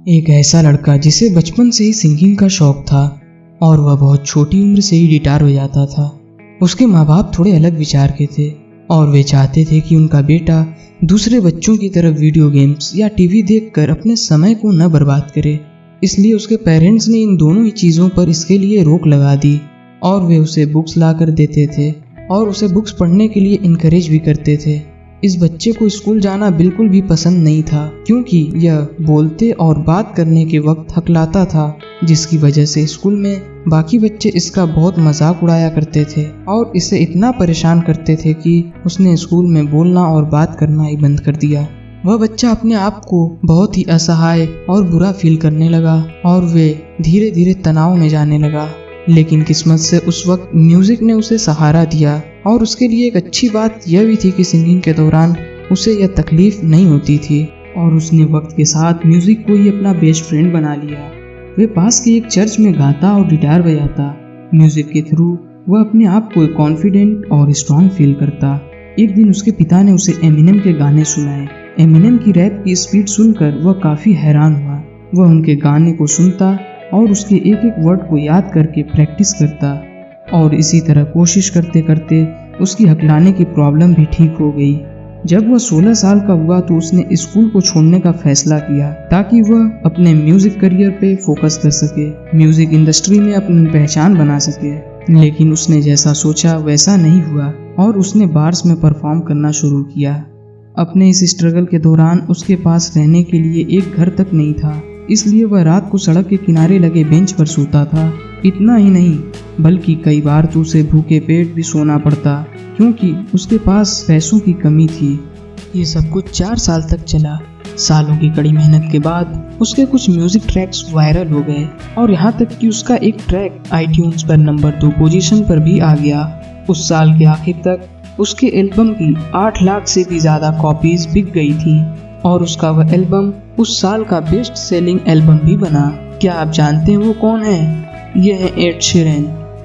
एक ऐसा लड़का जिसे बचपन से ही सिंगिंग का शौक था और वह बहुत छोटी उम्र से ही गिटार बजाता था। उसके माँ बाप थोड़े अलग विचार के थे और वे चाहते थे कि उनका बेटा दूसरे बच्चों की तरह वीडियो गेम्स या टीवी देखकर अपने समय को न बर्बाद करे। इसलिए उसके पेरेंट्स ने इन दोनों ही चीज़ों पर इसके लिए रोक लगा दी और वे उसे बुक्स ला कर देते थे और उसे बुक्स पढ़ने के लिए इनकरेज भी करते थे। इस बच्चे को स्कूल जाना बिल्कुल भी पसंद नहीं था क्योंकि यह बोलते और बात करने के वक्त हकलाता था, जिसकी वजह से स्कूल में बाकी बच्चे इसका बहुत मजाक उड़ाया करते थे और इसे इतना परेशान करते थे कि उसने स्कूल में बोलना और बात करना ही बंद कर दिया। वह बच्चा अपने आप को बहुत ही असहाय और बुरा फील करने लगा और वे धीरे धीरे तनाव में जाने लगा। लेकिन किस्मत से उस वक्त म्यूजिक ने उसे सहारा दिया और उसके लिए एक अच्छी बात यह भी थी कि सिंगिंग के दौरान उसे यह तकलीफ नहीं होती थी और उसने वक्त के साथ म्यूजिक को ही अपना बेस्ट फ्रेंड बना लिया। वे पास के एक चर्च में गाता और गिटार बजाता। म्यूजिक के थ्रू वह अपने आप को कॉन्फिडेंट और स्ट्रॉन्ग फील करता। एक दिन उसके पिता ने उसे एमिनेम के गाने सुनाए। एमिनेम की रैप की स्पीड सुनकर वह काफ़ी हैरान हुआ। वह उनके गाने को सुनता और उसके एक एक वर्ड को याद करके प्रैक्टिस करता और इसी तरह कोशिश करते करते उसकी हकलाने की प्रॉब्लम भी ठीक हो गई। जब वह 16 साल का हुआ तो उसने स्कूल को छोड़ने का फैसला किया ताकि वह अपने म्यूजिक करियर पे फोकस कर सके, म्यूजिक इंडस्ट्री में अपनी पहचान बना सके। लेकिन उसने जैसा सोचा वैसा नहीं हुआ और उसने बार्स में परफॉर्म करना शुरू किया। अपने इस स्ट्रगल के दौरान उसके पास रहने के लिए एक घर तक नहीं था, इसलिए वह रात को सड़क के किनारे लगे बेंच पर सोता था। इतना ही नहीं बल्कि कई बार तो उसे भूखे पेट भी सोना पड़ता क्योंकि उसके पास पैसों की कमी थी। ये सब कुछ 4 साल तक चला। सालों की कड़ी मेहनत के बाद उसके कुछ म्यूजिक ट्रैक्स वायरल हो गए और यहाँ तक कि उसका एक ट्रैक आईट्यून्स पर नंबर 2 पोजीशन पर भी आ गया। उस साल के आखिर तक उसके एल्बम की 8 लाख से भी ज़्यादा कॉपीज बिक गई थी और उसका वह एल्बम उस साल का बेस्ट सेलिंग एल्बम भी बना। क्या आप जानते हैं वो कौन है? ये है एड शीरन।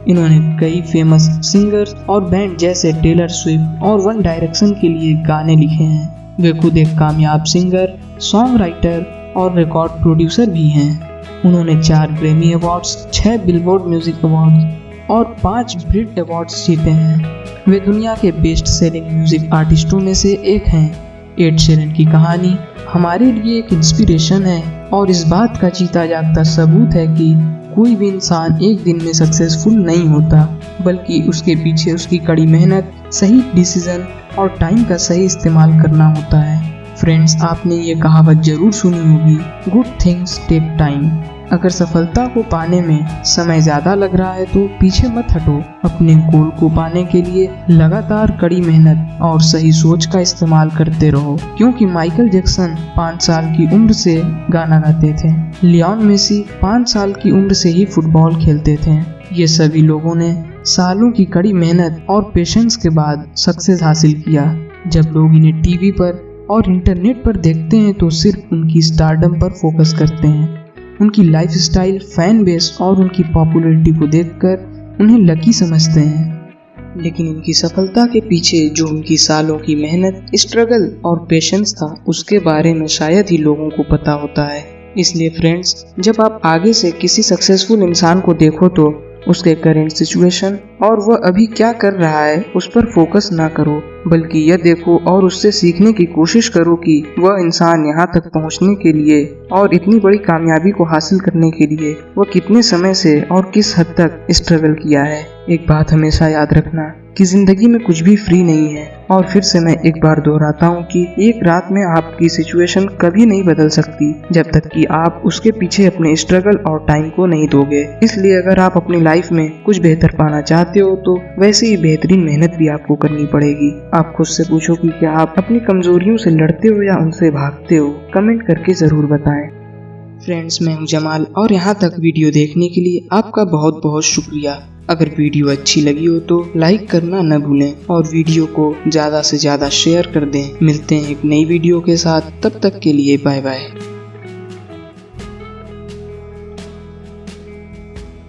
इन्होंने कई फेमस सिंगर्स और बैंड जैसे टेलर स्विफ्ट और वन डायरेक्शन के लिए गाने लिखे हैं। वे खुद एक कामयाब सिंगर, सॉन्ग राइटर और रिकॉर्ड प्रोड्यूसर भी हैं। उन्होंने 4 Grammy awards, 6 billboard music awards और 5 ब्रिट अवार्ड्स जीते हैं। वे दुनिया के बेस्ट सेलिंग म्यूजिक आर्टिस्टों में से एक हैं। एड शीरन की कहानी हमारे लिए एक इंस्पिरेशन है और इस बात का जीता जागता सबूत है कि कोई भी इंसान एक दिन में सक्सेसफुल नहीं होता, बल्कि उसके पीछे उसकी कड़ी मेहनत, सही डिसीजन और टाइम का सही इस्तेमाल करना होता है। फ्रेंड्स, आपने ये कहावत जरूर सुनी होगी, गुड थिंग्स टेक टाइम। अगर सफलता को पाने में समय ज़्यादा लग रहा है तो पीछे मत हटो। अपने गोल को पाने के लिए लगातार कड़ी मेहनत और सही सोच का इस्तेमाल करते रहो, क्योंकि माइकल जैक्सन 5 साल की उम्र से गाना गाते थे। लियोन मेसी 5 साल की उम्र से ही फुटबॉल खेलते थे। ये सभी लोगों ने सालों की कड़ी मेहनत और पेशेंस के बाद सक्सेस हासिल किया। जब लोग इन्हें टीवी पर और इंटरनेट पर देखते हैं तो सिर्फ उनकी स्टारडम पर फोकस करते हैं। उनकी लाइफस्टाइल, फैन बेस और उनकी पॉपुलैरिटी को देखकर उन्हें लकी समझते हैं। लेकिन इनकी सफलता के पीछे जो उनकी सालों की मेहनत, स्ट्रगल और पेशेंस था, उसके बारे में शायद ही लोगों को पता होता है। इसलिए फ्रेंड्स, जब आप आगे से किसी सक्सेसफुल इंसान को देखो तो उसके करेंट सिचुएशन और वह अभी क्या कर रहा है उस पर फोकस ना करो, बल्कि यह देखो और उससे सीखने की कोशिश करो कि वह इंसान यहाँ तक पहुँचने के लिए और इतनी बड़ी कामयाबी को हासिल करने के लिए वह कितने समय से और किस हद तक स्ट्रगल किया है। एक बात हमेशा याद रखना कि जिंदगी में कुछ भी फ्री नहीं है। और फिर से मैं एक बार दोहराता हूँ कि एक रात में आपकी सिचुएशन कभी नहीं बदल सकती जब तक कि आप उसके पीछे अपने स्ट्रगल और टाइम को नहीं दोगे। इसलिए अगर आप अपनी लाइफ में कुछ बेहतर पाना चाहते हो तो वैसे ही बेहतरीन मेहनत भी आपको करनी पड़ेगी। आप खुद से पूछो कि क्या आप अपनी कमजोरियों से लड़ते हो या उनसे भागते हो। कमेंट करके जरूर बताएं। फ्रेंड्स, मैं हूँ जमाल और यहाँ तक वीडियो देखने के लिए आपका बहुत बहुत शुक्रिया। अगर वीडियो अच्छी लगी हो तो लाइक करना न भूलें और वीडियो को ज़्यादा से ज़्यादा शेयर कर दें। मिलते हैं एक नई वीडियो के साथ, तब तक के लिए बाय बाय।